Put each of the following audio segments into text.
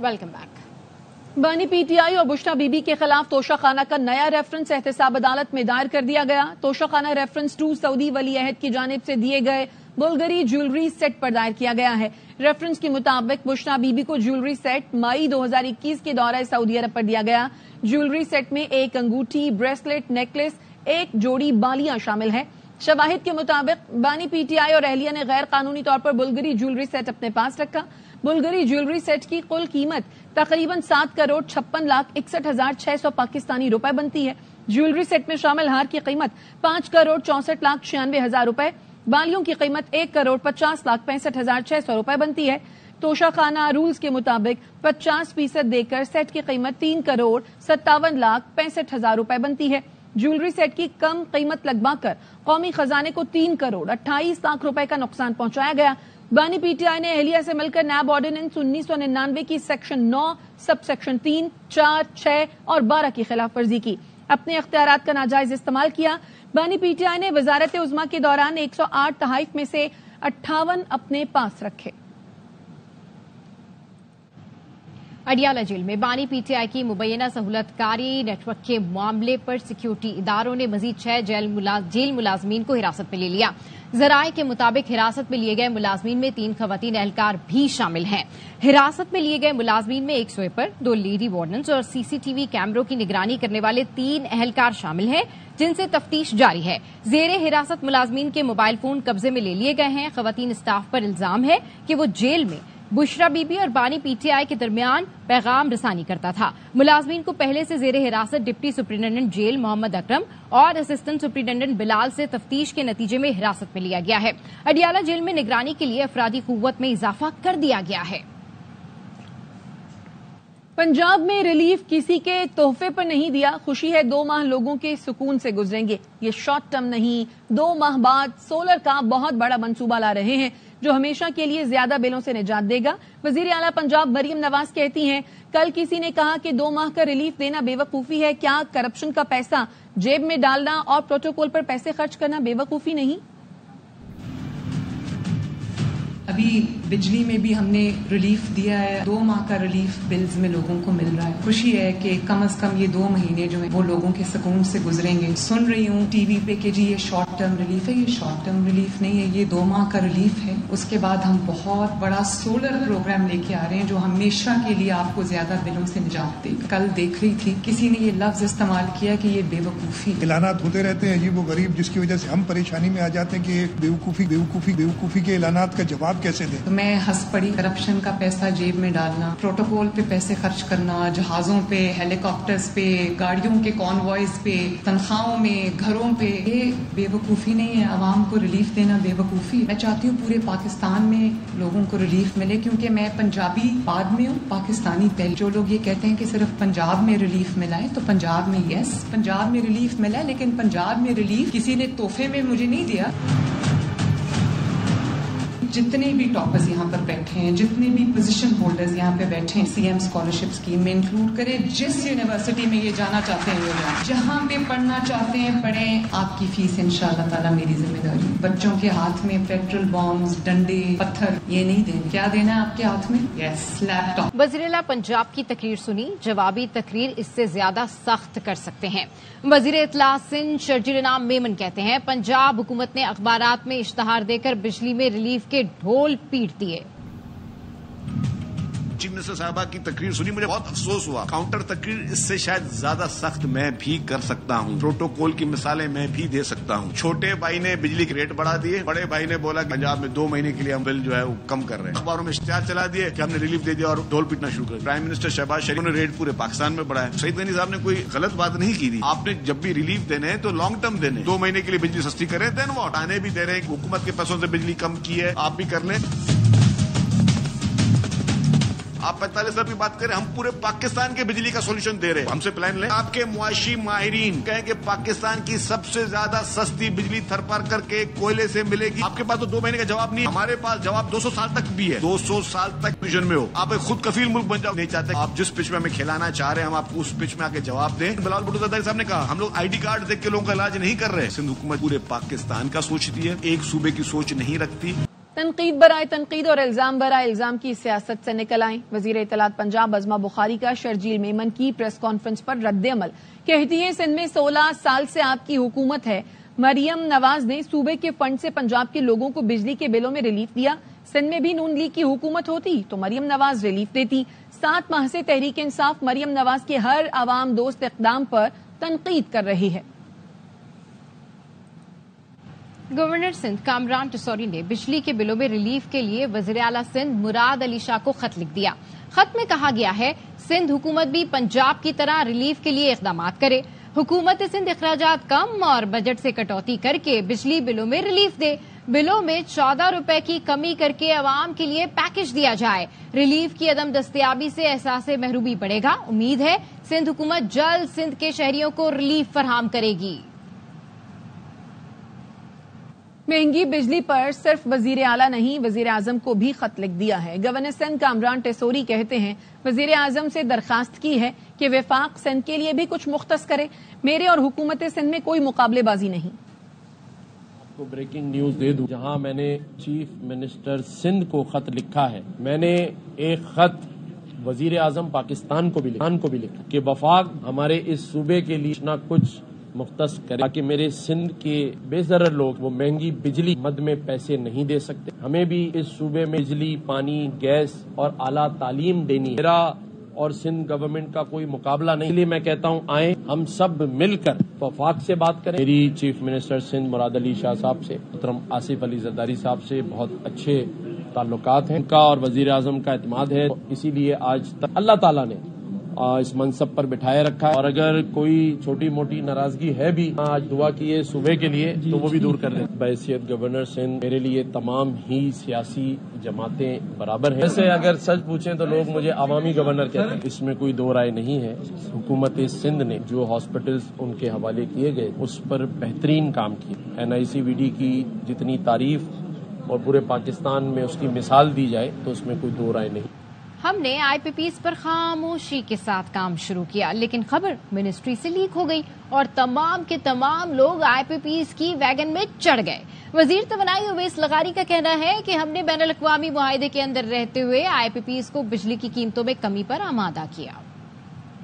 Welcome back. बानी PTI और बुशरा बीबी के खिलाफ तोशाखाना का नया रेफरेंस एहतसाब अदालत में दायर कर दिया गया। तोशाखाना रेफरेंस 2 सऊदी वली अहद की जानिब से दिए गए बुल्गरी ज्वेलरी सेट पर दायर किया गया है। रेफरेंस के मुताबिक बुशरा बीबी को ज्वेलरी सेट मई 2021 के दौरान सऊदी अरब पर दिया गया। ज्वेलरी सेट में एक अंगूठी, ब्रेसलेट, नेकलेस, एक जोड़ी बालियां शामिल है। शवाहिद के मुताबिक बानी पीटीआई और अहलिया ने गैर कानूनी तौर पर बुल्गरी ज्वेलरी सेट अपने पास रखा। बुल्गरी ज्वेलरी सेट की कुल कीमत तकरीबन 7,56,61,600 पाकिस्तानी रुपए बनती है। ज्वेलरी सेट में शामिल हार की कीमत 5,64,96,000 रुपए, बालियों की कीमत 1,50,65,600 रुपए बनती है। तोशाखाना रूल्स के मुताबिक 50% देकर सेट की कीमत 3,57,65,000 रुपए बनती है। ज्वेलरी सेट की कम कीमत लगवाकर कौमी खजाने को 3,28,00,000 रुपए का नुकसान पहुंचाया गया। बानी पीटीआई ने अहलिया से मिलकर नैब ऑर्डिनेंस 1999 की सेक्शन 9, सब सेक्शन 3, 4, 6 और 12 की खिलाफ वर्जी की। अपने इख्तियारात का नाजायज इस्तेमाल किया। बानी पीटीआई ने वजारत उज़्मा के दौरान 108 तहाइफ में से 58 अपने पास रखे। अडियाला जेल में बानी पीटीआई की मुबैना सहूलतकारी नेटवर्क के मामले पर सिक्योरिटी इदारों ने मजीद 6 जेल मुलाजमीन को हिरासत में ले लिया। जराये के मुताबिक हिरासत में लिए गए मुलाजमीन में 3 खवातीन एहलकार भी शामिल हैं। हिरासत में लिए गए मुलाजमीन में एक स्वीपर, 2 लेडी वार्डन्स और सीसीटीवी कैमरों की निगरानी करने वाले 3 एहलकार शामिल हैं, जिनसे तफ्तीश जारी है। जेरे हिरासत मुलाजमीन के मोबाइल फोन कब्जे में ले लिए गए हैं। खवातीन स्टाफ पर इल्जाम है कि वो जेल में बुशरा बीबी और बानी पीटीआई के दरमियान पैगाम रसानी करता था। मुलाजमीन को पहले से जेरे हिरासत deputy superintendent jail Mohammad Akram और असिस्टेंट सुप्रिंटेंडेंट बिलाल से तफ्तीश के नतीजे में हिरासत में लिया गया है। अडियाला जेल में निगरानी के लिए अफरादी कुव्वत में इजाफा कर दिया गया है। पंजाब में रिलीफ किसी के तोहफे पर नहीं दिया। खुशी है 2 माह लोगों के सुकून से गुजरेंगे। ये शॉर्ट टर्म नहीं, 2 माह बाद सोलर का बहुत बड़ा मंसूबा ला रहे हैं जो हमेशा के लिए ज्यादा बिलों से निजात देगा। वजीर आला पंजाब मरियम नवाज कहती हैं, कल किसी ने कहा कि 2 माह का रिलीफ देना बेवकूफी है। क्या करप्शन का पैसा जेब में डालना और प्रोटोकॉल पर पैसे खर्च करना बेवकूफी नहीं? अभी बिजली में भी हमने रिलीफ दिया है। 2 माह का रिलीफ बिल्स में लोगों को मिल रहा है। खुशी है कि कम से कम ये 2 महीने जो है वो लोगों के सुकून से गुजरेंगे। सुन रही हूँ टीवी पे कि जी ये शॉर्ट टर्म रिलीफ है। ये शॉर्ट टर्म रिलीफ नहीं है, ये 2 माह का रिलीफ है। उसके बाद हम बहुत बड़ा सोलर प्रोग्राम लेके आ रहे हैं जो हमेशा के लिए आपको ज्यादा बिलों से निजात देगा। कल देख रही थी किसी ने ये लफ्ज इस्तेमाल किया कि ये बेवकूफी। ऐलानात होते रहते हैं अजीब व गरीब, जिसकी वजह से हम परेशानी में आ जाते हैं कि बेवकूफी के ऐलानात का जवाब कैसे दें। तो मैं हंस पड़ी। करप्शन का पैसा जेब में डालना, प्रोटोकॉल पे पैसे खर्च करना, जहाजों पे, हेलीकॉप्टर्स पे, गाड़ियों के कॉन्वॉयज पे, तनख्वाहों में, घरों पे, ये बेवकूफी नहीं है। आवाम को रिलीफ देना बेवकूफी। मैं चाहती हूँ पूरे पाकिस्तान में लोगों को रिलीफ मिले, क्योंकि मैं पंजाबी बाद में हूँ, पाकिस्तानी पहले। जो लोग ये कहते हैं कि सिर्फ पंजाब में रिलीफ मिला है, तो पंजाब में यस पंजाब में रिलीफ मिला है, लेकिन पंजाब में रिलीफ किसी ने तोहफे में मुझे नहीं दिया। जितने भी टॉपर्स यहाँ पर बैठे हैं, जितने भी पोजीशन होल्डर्स यहाँ पे बैठे हैं, सीएम स्कॉलरशिप स्कीम में इंक्लूड करें। जिस यूनिवर्सिटी में ये जाना चाहते हैं वो जाएं, जहाँ पे पढ़ना चाहते हैं पढ़ें। आपकी फीस इंशाल्लाह ताला मेरी जिम्मेदारी। बच्चों के हाथ में पेट्रोल बॉम्ब्स, डंडे, पत्थर ये नहीं देने। क्या देना है आपके हाथ में? Yes, laptop. वज़ीर आला पंजाब की तकरीर सुनी। जवाबी तकरीर इससे ज्यादा सख्त कर सकते हैं। वज़ीर इत्तला सिंध शर्जील इनाम मेमन कहते हैं, पंजाब हुकूमत ने अखबारात में इश्तहार देकर बिजली में रिलीफ के ढोल पीट दिए। चीफ मिनिस्टर साहबा की तकरीर सुनी, मुझे बहुत अफसोस हुआ। काउंटर तकरीर इससे शायद ज्यादा सख्त मैं भी कर सकता हूँ। प्रोटोकॉल की मिसालें मैं भी दे सकता हूँ। छोटे भाई ने बिजली के रेट बढ़ा दिए, बड़े भाई ने बोला पंजाब में 2 महीने के लिए हम बिल जो है वो कम कर रहे हैं। अखबारों में इश्तिहार चला दिए कि हमने रिलीफ दे दिया और ढोल पीटना शुरू कर दिया। प्राइम मिनिस्टर शहबाज शरीफ ने रेट पूरे पाकिस्तान में बढ़ाया। सईद गनी साहब ने कोई गलत बात नहीं की थी। आपने जब भी रिलीफ देने हैं तो लॉन्ग टर्म देने। 2 महीने के लिए बिजली सस्ती करें, देन वो हटाने भी दे रहे हैं। हुकूमत के पैसों से बिजली कम की है, आप भी कर लें। आप 45 की बात करें, हम पूरे पाकिस्तान के बिजली का सोल्यूशन दे रहे हैं। हमसे प्लान लें। आपके मुआशी माहिरीन कहें कि पाकिस्तान की सबसे ज्यादा सस्ती बिजली थरपारकर के कोयले से मिलेगी। आपके पास तो 2 महीने का जवाब नहीं है, हमारे पास जवाब 200 साल तक भी है। 200 साल तक विजन में हो, आप एक खुद कफील मुल्क बन जाओ। नहीं चाहते आप जिस पिच में हमें खिलाना चाह रहे हैं, हम आपको उस पिच में आके जवाब दें। बिलावल भुट्टो ज़रदारी साहब ने कहा, हम लोग ID कार्ड देख के लोगों का इलाज नहीं कर रहे। सिंध हुकूमत पूरे पाकिस्तान का सोचती है, एक सूबे की सोच नहीं रखती। تنقید برائے تنقید اور الزام برائے الزام کی سیاست سے نکل آئیں۔ وزیر اطلاعات پنجاب عظمہ بخاری کا شرجیل میمن کی پریس کانفرنس پر رد عمل، کہتی ہیں سندھ میں 16 سال سے آپ کی حکومت ہے۔ مریم نواز نے صوبے کے فنڈ سے پنجاب کے لوگوں کو بجلی کے بلوں میں ریلیف دیا۔ سندھ میں بھی نون لیگ کی حکومت ہوتی تو مریم نواز ریلیف دیتی۔ 7 ماہ سے تحریک انصاف مریم نواز کے ہر عوام دوست اقدام پر تنقید کر رہی ہے۔ گورنر سندھ کامران ٹسوری نے بجلی کے بلوں میں ریلیف کے لیے وزیر اعلیٰ سندھ مراد علی شاہ کو خط لکھ دیا۔ خط میں کہا گیا ہے سندھ حکومت بھی پنجاب کی طرح ریلیف کے لیے اقدامات کرے۔ حکومت سندھ اخراجات کم اور بجٹ سے کٹوتی کر کے بجلی بلوں میں ریلیف دے۔ بلوں میں 14 روپے کی کمی کر کے عوام کے لیے پیکج دیا جائے۔ ریلیف کی عدم دستیابی سے احساس محرومی بڑھے گا۔ امید ہے سندھ حکومت جلد سندھ کے شہریوں کو ریلیف فراہم کرے گی۔ مہنگی بجلی پر صرف وزیر اعلیٰ نہیں وزیر اعظم کو بھی خط لکھ دیا ہے۔ گورنر سندھ کامران ٹیسوری کہتے ہیں وزیر اعظم سے درخواست کی ہے کہ وفاق سندھ کے لیے بھی کچھ مختص کرے۔ میرے اور حکومت سندھ میں کوئی مقابلے بازی نہیں۔ آپ کو بریکنگ نیوز دے دوں، جہاں میں نے چیف منسٹر سندھ کو خط لکھا ہے، میں نے ایک خط وزیر اعظم پاکستان کو بھی لکھا کہ وفاق ہمارے اس صوبے کے لیے نہ کچھ مختص کرے تاکہ میرے سندھ کے بے ضرر لوگ وہ مہنگی بجلی مد میں پیسے نہیں دے سکتے۔ ہمیں بھی اس صوبے میں بجلی، پانی، گیس اور اعلیٰ تعلیم دینی ہے۔ میرا اور سندھ گورنمنٹ کا کوئی مقابلہ نہیں، اس لیے میں کہتا ہوں آئیں ہم سب مل کر وفاق سے بات کریں۔ میری چیف منسٹر سندھ مراد علی شاہ صاحب سے، محترم آصف علی زرداری صاحب سے بہت اچھے تعلقات ہیں، ان کا اور وزیر اعظم کا اعتماد ہے، اسی لیے آج تک اللہ تعالیٰ نے اس منصب پر بٹھائے رکھا ہے، اور اگر کوئی چھوٹی موٹی ناراضگی ہے بھی آج دعا کیے صوبے کے لیے تو وہ بھی دور کر لیں۔ بحیثیت گورنر سندھ میرے لیے تمام ہی سیاسی جماعتیں برابر ہیں۔ ویسے اگر سچ پوچھیں تو لوگ مجھے عوامی گورنر کہتے ہیں، اس میں کوئی دو رائے نہیں ہے۔ حکومت سندھ نے جو ہاسپٹلز ان کے حوالے کیے گئے اس پر بہترین کام کیا۔ NICVD کی جتنی تعریف اور پورے پاکستان میں اس کی مثال دی جائے تو اس میں کوئی دو رائے نہیں۔ ہم نے IPPs پر خاموشی کے ساتھ کام شروع کیا، لیکن خبر منسٹری سے لیک ہو گئی اور تمام کے تمام لوگ IPPs کی ویگن میں چڑھ گئے۔ وزیر توانائی اویس لغاری کا کہنا ہے کہ ہم نے بین الاقوامی معاہدے کے اندر رہتے ہوئے IPPs کو بجلی کی قیمتوں میں کمی پر آمادہ کیا۔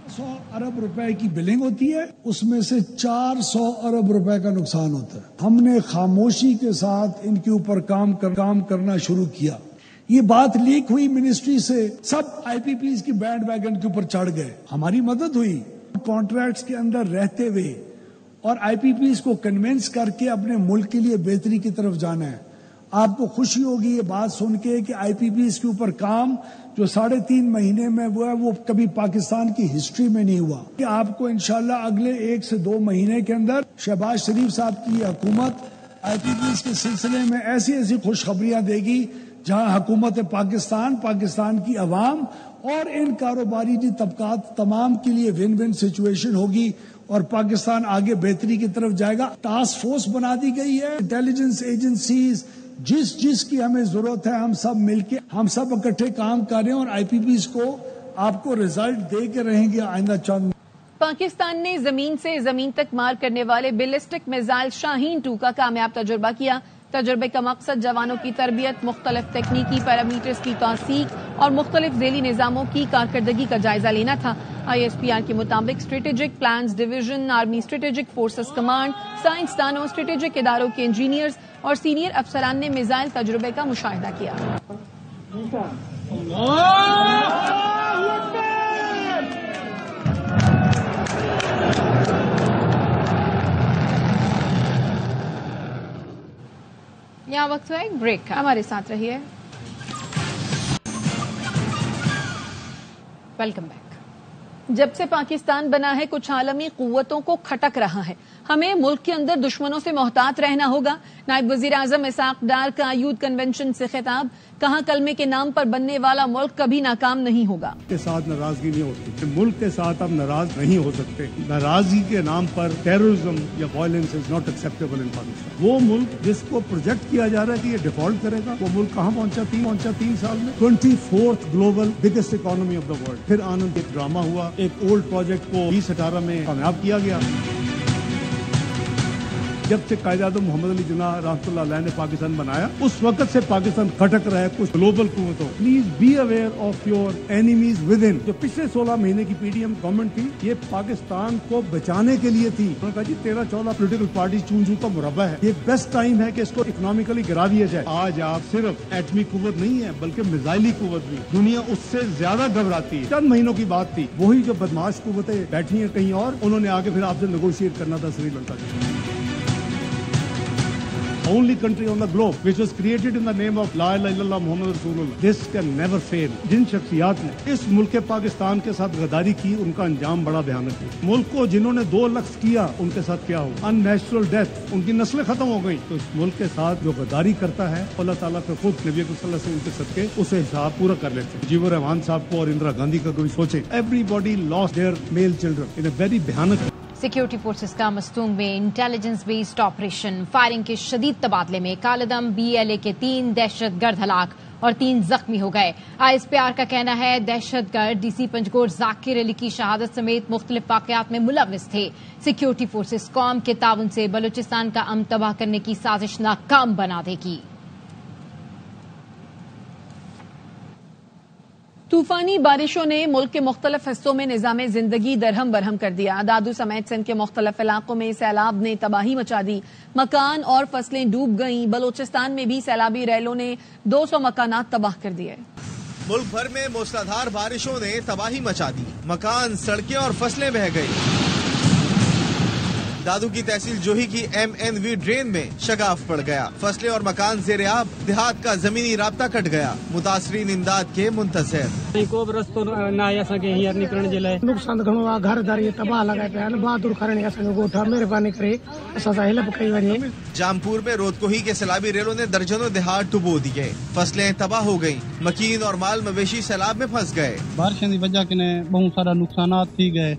100 ارب روپے کی بلنگ ہوتی ہے، اس میں سے 400 ارب روپے کا نقصان ہوتا ہے۔ ہم نے خاموشی کے ساتھ ان کے اوپر کام کرنا شروع کیا۔ یہ بات لیک ہوئی منسٹری سے، سب IPPs کی بینڈ ویگن کے اوپر چڑھ گئے، ہماری مدد ہوئی۔ کانٹریکٹس کے اندر رہتے ہوئے اور IPPs کو کنونس کر کے اپنے ملک کے لیے بہتری کی طرف جانا ہے۔ آپ کو خوشی ہوگی یہ بات سن کے کہ IPPs کے اوپر کام جو 3.5 مہینے میں ہوا ہے وہ کبھی پاکستان کی ہسٹری میں نہیں ہوا۔ کہ آپ کو انشاءاللہ اگلے 1 سے 2 مہینے کے اندر شہباز شریف صاحب کی حکومت IPPs کے سلسلے میں ایسی خوشخبریاں دے گی جہاں حکومت پاکستان کی عوام اور ان کاروباری طبقات تمام کے لیے ون ون سچویشن ہوگی اور پاکستان آگے بہتری کی طرف جائے گا۔ ٹاسک فورس بنا دی گئی ہے، انٹیلیجنس ایجنسیز جس کی ہمیں ضرورت ہے ہم سب مل کے ہم سب اکٹھے کام کر رہے ہیں اور IPPs کو آپ کو ریزلٹ دے کے رہیں گے آئندہ چند۔ پاکستان نے زمین سے زمین تک مار کرنے والے بیلسٹک میزائل شاہین 2 کا کامیاب تجربہ کیا۔ تجربے کا مقصد جوانوں کی تربیت، مختلف تکنیکی پیرامیٹرز کی توثیق اور مختلف ذیلی نظاموں کی کارکردگی کا جائزہ لینا تھا۔ ISPR کے مطابق strategic plans division, army strategic forces command, سائنسدانوں، اسٹریٹجک اداروں کے انجینئرز اور سینئر افسران نے میزائل تجربے کا مشاہدہ کیا۔ یہاں وقت ہوا ایک بریک کا، ہمارے ساتھ رہیے۔ Welcome back. جب سے پاکستان بنا ہے کچھ عالمی قوتوں کو کھٹک رہا ہے، ہمیں ملک کے اندر دشمنوں سے محتاط رہنا ہوگا۔ نائب وزیر اعظم اسحاق ڈار کا یوتھ کنونشن سے خطاب، کہا کلمے کے نام پر بننے والا ملک کبھی ناکام نہیں ہوگا۔ کے ساتھ ناراضگی نہیں ہوتی، ملک کے ساتھ آپ ناراض نہیں ہو سکتے۔ ناراضگی کے نام پر ٹیررزم یا violence is not acceptable in Pakistan. وہ ملک جس کو پروجیکٹ کیا جا رہا ہے کہ یہ ڈیفالٹ کرے گا، وہ ملک کہاں پہنچا 3 سال میں 24th global biggest economy of the world. پھر آنند ایک ڈرامہ ہوا، ایک اولڈ پروجیکٹ کو 2018 میں کامیاب کیا گیا۔ जब से कायद-ए-आज़म मोहम्मद अली जिन्ना रहमतुल्लाह अलैह ने पाकिस्तान बनाया, उस वक्त से पाकिस्तान खटक रहा है कुछ ग्लोबल कुव्वतों। Please be aware of your enemies within. जो पिछले 16 महीने की पीडीएम गवर्नमेंट थी, ये पाकिस्तान को बचाने के लिए थी। उन्होंने कहा जी 13-14 पोलिटिकल पार्टी चून चून का मुरब्बा है, ये बेस्ट टाइम है कि इसको इकोनॉमिकली गिरा दिया जाए। आज आप सिर्फ एटमी कुव्वत नहीं है बल्कि मिसाइली कुव्वत भी, दुनिया उससे ज्यादा घबराती है। चंद महीनों की बात थी, वही जो बदमाश कुव्वतें बैठी हैं कहीं और, उन्होंने आके फिर आपसे नेगोशिएट करना था श्रीलंका के। Only country on the globe which was created in the name of La ilaha illallah Muhammad Rasulullah. This can never fail. जिन शख्सियात ने इस मुल्क के पाकिस्तान के साथ गद्दारी की, उनका अंजाम बड़ा भयानक है। मुल्क को जिन्होंने 2 लफ्ज़ किया, उनके साथ क्या हो? अननेचुरल डेथ, उनकी नस्लें खत्म हो गई। तो इस मुल्क के साथ जो गद्दारी करता है, अल्लाह ताला के खुद नबी सल्लल्लाहु अलैहि वसल्लम के सदके उसे हिसाब पूरा कर लेते हैं। मुजीबुर रहमान साहब को और इंदिरा गांधी का कभी सोचे, everybody lost their mail children in a very भयानक। सिक्योरिटी फोर्सेस का मस्तूंग में इंटेलिजेंस बेस्ड ऑपरेशन, फायरिंग के शदीद तबादले में कालदम BLA के 3 दहशतगर्द हलाक और 3 जख्मी हो गए। ISPR का कहना है दहशतगर्द DC पंजगोर जाकिर अली की शहादत समेत मुख्तलिफ वाकयात में मुलव्विस थे। सिक्योरिटी फोर्सेस कौम के ताउन से बलूचिस्तान का अमन तबाह करने की साजिश नाकाम बना देगी। तूफानी बारिशों ने मुल्क के मुख्तलिफ हिस्सों में निजाम जिंदगी दरहम बरहम कर दिया। दादू समेत सिंध के मुख्तलिफ इलाकों में सैलाब ने तबाही मचा दी, मकान और फसलें डूब गईं। बलोचिस्तान में भी सैलाबी रैलों ने 200 मकानात तबाह कर दिए। मुल्क भर में मूसलाधार बारिशों ने तबाही मचा दी, मकान, सड़कें और फसलें बह गई। दादू की तहसील जोही की MNV ड्रेन में शगाफ पड़ गया, फसलें और मकान ज़ेर-ए-आब, देहात का जमीनी राब्ता कट गया। मुतासरीन इमदाद के मुंतज़िर। नुकसान घणो आहे, घर दारी तबाह लॻाए पिया आहिनि, बहादुर खरणी असांजो ॻोठु आहे, महिरबानी करे असां सां हेल्प कई वञे। जामपुर में रोदकोही के सैलाबी रेलों ने दर्जनों देहात डुबो दिए, फसलें तबाह हो गयी, मकीन और माल मवेशी सैलाब में फंस गए। बारिशों की वजह के बहुत सारा नुकसान थी गए,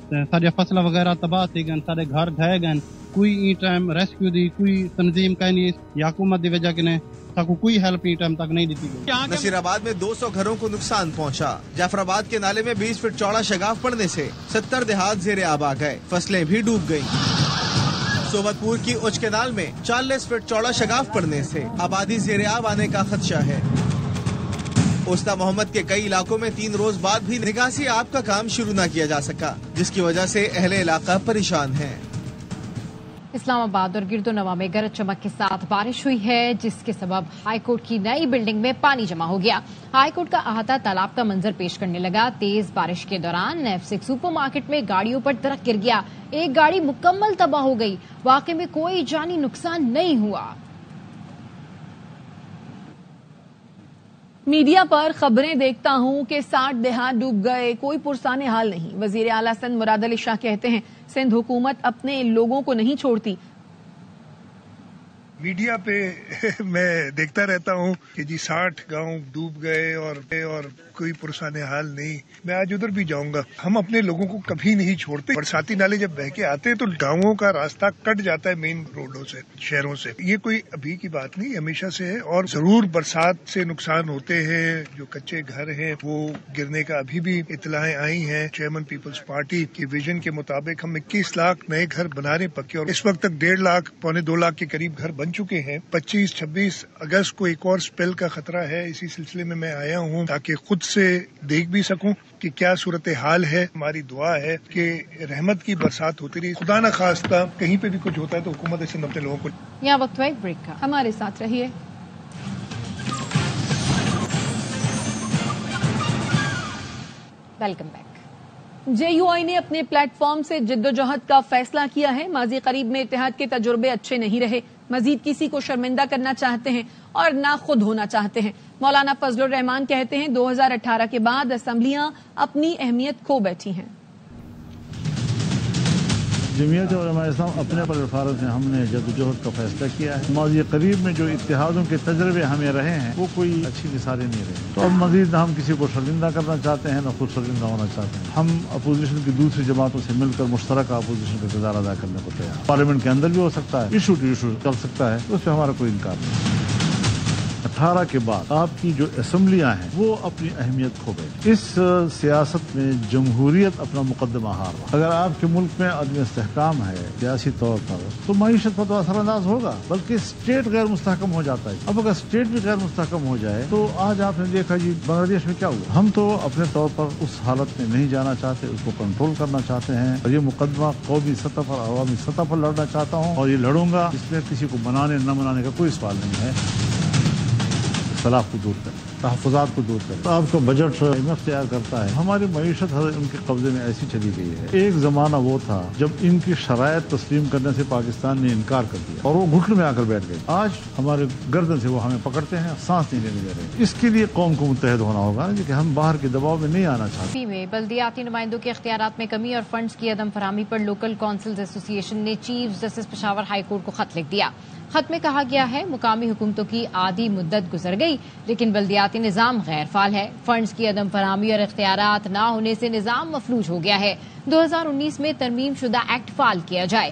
सारे फसल वगैरह तबाह थी गए, सारे घर ढह गए। कोई ई टाइम रेस्क्यू दी कोई तंजीम का नहीं, हुकूमत की वजह के कोई हेल्प ई टाइम तक नहीं दी गई। नसीराबाद में 200 घरों को नुकसान पहुंचा। जाफराबाद के नाले में 20 फीट चौड़ा शगाफ पड़ने से 70 देहात ज़ेर-ए-आब आ गए, फसलें भी डूब गयी। सोबतपुर की उच केनाल में 40 फीट चौड़ा शगाफ पड़ने से आबादी ज़ेर-ए-आब आने का खदशा है। उस्ता मोहम्मद के कई इलाकों में 3 रोज बाद भी निकासी आब का काम शुरू न किया जा सका, जिसकी वजह से अहले इलाका परेशान है। इस्लामाबाद और गिरदोनवा में गरज चमक के साथ बारिश हुई है, जिसके सबब हाईकोर्ट की नई बिल्डिंग में पानी जमा हो गया। हाईकोर्ट का अहाता तालाब का मंजर पेश करने लगा। तेज बारिश के दौरान F6 सुपरमार्केट में गाड़ियों पर दरख्त गिर गया, एक गाड़ी मुकम्मल तबाह हो गई। वाकई में कोई जानी नुकसान नहीं हुआ। मीडिया पर खबरें देखता हूं कि 60 देहात डूब गए, कोई पुरसाने हाल नहीं। वजीर आला सिंध मुराद अली शाह कहते हैं सिंध हुकूमत अपने लोगों को नहीं छोड़ती। मीडिया पे मैं देखता रहता हूँ कि जी 60 गांव डूब गए और कोई पुरसाने हाल नहीं। मैं आज उधर भी जाऊंगा। हम अपने लोगों को कभी नहीं छोड़ते। बरसाती नाले जब बह के आते हैं तो गांवों का रास्ता कट जाता है मेन रोडों से, शहरों से। ये कोई अभी की बात नहीं, हमेशा से है। और जरूर बरसात से नुकसान होते हैं, जो कच्चे घर हैं वो गिरने का अभी भी इतलाएं आई हैं। चेयरमैन पीपल्स पार्टी के विजन के मुताबिक हम 21 लाख नए घर बना रहे पक्के, और इस वक्त तक 1.5 लाख, 1.25 लाख के करीब घर बन चुके हैं। 25-26 अगस्त को एक और स्पेल का खतरा है। इसी सिलसिले में मैं आया हूँ ताकि खुद से देख भी सकूं कि क्या सूरत हाल है। हमारी दुआ है कि रहमत की बरसात होती रही। खुदा न खास्ता कहीं पे भी कुछ होता है तो हुकूमत सिंध अपने लोगों को। यहाँ वक्त एक ब्रेक का, हमारे साथ रहिए। Welcome back. JUI ने अपने प्लेटफॉर्म से जिद्दोजहद का फैसला किया है। माजी करीब में इत्तेहाद के तजुर्बे अच्छे नहीं रहे, मजीद किसी को शर्मिंदा करना चाहते हैं और ना खुद होना चाहते हैं। मौलाना फजलुर रहमान कहते हैं 2018 के बाद असम्बलियां अपनी अहमियत खो बैठी हैं। जमीयत उलमा इस्लाम अपने प्लेटफार्म से हमने जद्दोजहद का फैसला किया है। माजी करीब में जो इत्तेहादों के तजर्बे हमें रहे हैं वो कोई अच्छी मिसालें नहीं रही। तो अब मजीद हम किसी को शर्मिंदा करना चाहते हैं, न खुद शर्मिंदा होना चाहते हैं। हम अपोजिशन की दूसरी जमातों से मिलकर मुश्तरका अपोजिशन का किरदार अदा करने को तैयार। पार्लियामेंट के अंदर भी हो सकता है, इशू टू इशू चल सकता है, तो उसमें हमारा कोई इनकार नहीं। 18 کے بعد آپ کی جو اسمبلیاں ہیں وہ اپنی اہمیت کھو گئی. اس سیاست میں جمہوریت اپنا مقدمہ ہار رہا. اگر آپ کے ملک میں عدم استحکام ہے سیاسی طور پر تو معیشت پر تو اثر انداز ہوگا، بلکہ اسٹیٹ غیر مستحکم ہو جاتا ہے. اب اگر اسٹیٹ بھی غیر مستحکم ہو جائے تو آج آپ نے دیکھا جی بنگلہ دیش میں کیا ہوا. ہم تو اپنے طور پر اس حالت میں نہیں جانا چاہتے، اس کو کنٹرول کرنا چاہتے ہیں، اور یہ مقدمہ قومی سطح پر عوامی سطح پر لڑنا چاہتا ہوں، اور یہ لڑوں گا. اس میں کسی کو منانے نہ منانے کا کوئی سوال نہیں ہے. اختلاف کو دور کریں، تحفظات کو دور کریں. آپ کا بجٹ IMF تیار کرتا ہے. ہماری معیشت ان کے قبضے میں ایسی چلی گئی ہے. ایک زمانہ وہ تھا جب ان کی شرائط تسلیم کرنے سے پاکستان نے انکار کر دیا اور وہ گھٹن میں آ کر بیٹھ گئے. آج ہمارے گردن سے وہ ہمیں پکڑتے ہیں، سانس نہیں لینے دے رہے. اس کے لیے قوم کو متحد ہونا ہوگا کہ ہم باہر کے دباؤ میں نہیں آنا چاہتے. میں بلدیاتی نمائندوں کے اختیارات میں کمی اور فنڈز کی عدم فراہمی پر لوکل کونسلز ایسوسی ایشن نے chief justice Peshawar high court کو خط لکھ دیا. خط میں کہا گیا ہے مقامی حکومتوں کی آدھی مدت گزر گئی لیکن بلدیاتی نظام غیر فعال ہے. فنڈز کی عدم فراہمی اور اختیارات نہ ہونے سے نظام مفلوج ہو گیا ہے. 2019 میں ترمیم شدہ ایکٹ فعال کیا جائے.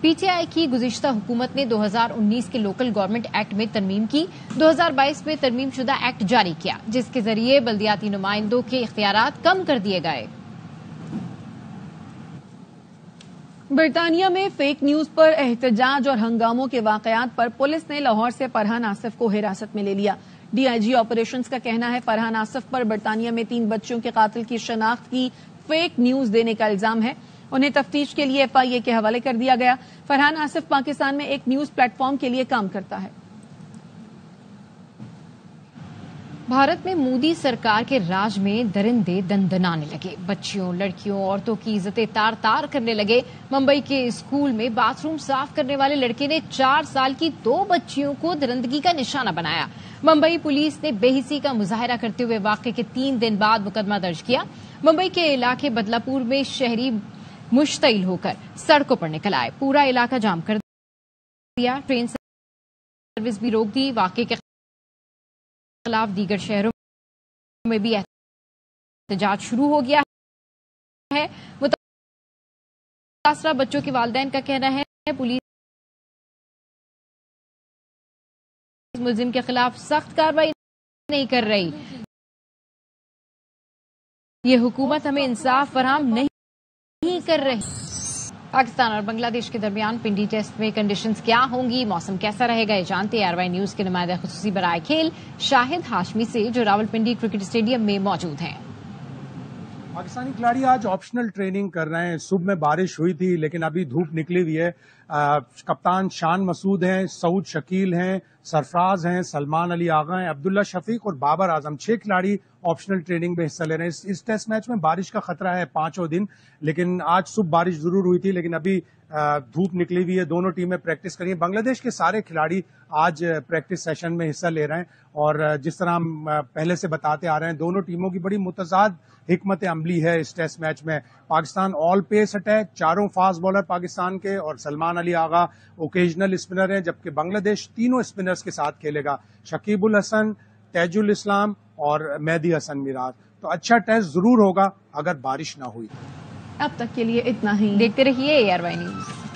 PTI کی گزشتہ حکومت نے 2019 کے لوکل گورنمنٹ ایکٹ میں ترمیم کی. 2022 میں ترمیم شدہ ایکٹ جاری کیا جس کے ذریعے بلدیاتی نمائندوں کے اختیارات کم کر دیے گئے. برطانیہ میں فیک نیوز پر احتجاج اور ہنگاموں کے واقعات پر پولیس نے لاہور سے فرحان آصف کو حراست میں لے لیا. DIG آپریشنز کا کہنا ہے فرحان آصف پر برطانیہ میں 3 بچوں کے قاتل کی شناخت کی فیک نیوز دینے کا الزام ہے. انہیں تفتیش کے لیے FIA کے حوالے کر دیا گیا. فرحان آصف پاکستان میں ایک نیوز پلیٹ فارم کے لیے کام کرتا ہے. بھارت میں مودی سرکار کے راج میں درندے دندنانے لگے. بچیوں، لڑکیوں، عورتوں کی عزتیں تار تار کرنے لگے. ممبئی کے اسکول میں باتھ روم صاف کرنے والے لڑکے نے 4 سال کی 2 بچیوں کو درندگی کا نشانہ بنایا. ممبئی پولیس نے بے حسی کا مظاہرہ کرتے ہوئے واقعے کے 3 دن بعد مقدمہ درج کیا. ممبئی کے علاقے بدلا پور میں شہری مشتعل ہو کر سڑکوں پر نکل آئے. پورا علاقہ جام کر دیا. ٹرین سروس بھی روک دی. واقعے کے خلاف دیگر شہروں میں بھی احتجاج شروع ہو گیا ہے. متاثرہ بچوں کے والدین کا کہنا ہے پولیس ملزم کے خلاف سخت کارروائی نہیں کر رہی. یہ حکومت ہمیں انصاف فراہم نہیں کر رہی. پاکستان اور بنگلہ دیش کے درمیان پنڈی ٹیسٹ میں کنڈیشنز کیا ہوں گی، موسم کیسا رہے گا، یہ جانتے RY نیوز کے نمائندہ خصوصی برائے کھیل شاہد ہاشمی سے جو راولپنڈی کرکٹ اسٹیڈیم میں موجود ہیں. پاکستانی کھلاڑی آج آپشنل ٹریننگ کر رہے ہیں. صبح میں بارش ہوئی تھی لیکن ابھی دھوپ نکلی ہوئی ہے. کپتان شان مسعود ہیں، سعود شکیل ہیں، سرفراز ہیں، سلمان علی آغا ہیں، عبداللہ شفیق اور بابر اعظم 6 کھلاڑی آپشنل ٹریننگ میں حصہ لے رہے ہیں. اس ٹیسٹ میچ میں بارش کا خطرہ ہے 5 دن، لیکن آج صبح بارش ضرور ہوئی تھی لیکن ابھی دھوپ نکلی ہوئی ہے. دونوں ٹیمیں پریکٹس کری ہیں. بنگلہ دیش کے سارے کھلاڑی آج پریکٹس سیشن میں حصہ لے رہے ہیں اور جس طرح ہم پہلے سے بتاتے آ رہے ہیں دونوں ٹیموں کی بڑی متضاد حکمت عملی ہے اس ٹیسٹ میچ میں. Pakistan all pace attack, 4 fast bowler Pakistan کے اور سلمان علی آغا اوکیجنل اسپنر ہیں، جبکہ بنگلہ دیش 3 اسپنرز کے ساتھ کھیلے گا، شکیب الحسن، تیج الاسلام اور مہدی حسن میراج. تو اچھا ٹیسٹ ضرور ہوگا اگر بارش نہ ہوئی. اب تک کے لیے اتنا ہی. دیکھتے رہیے RY نیوز.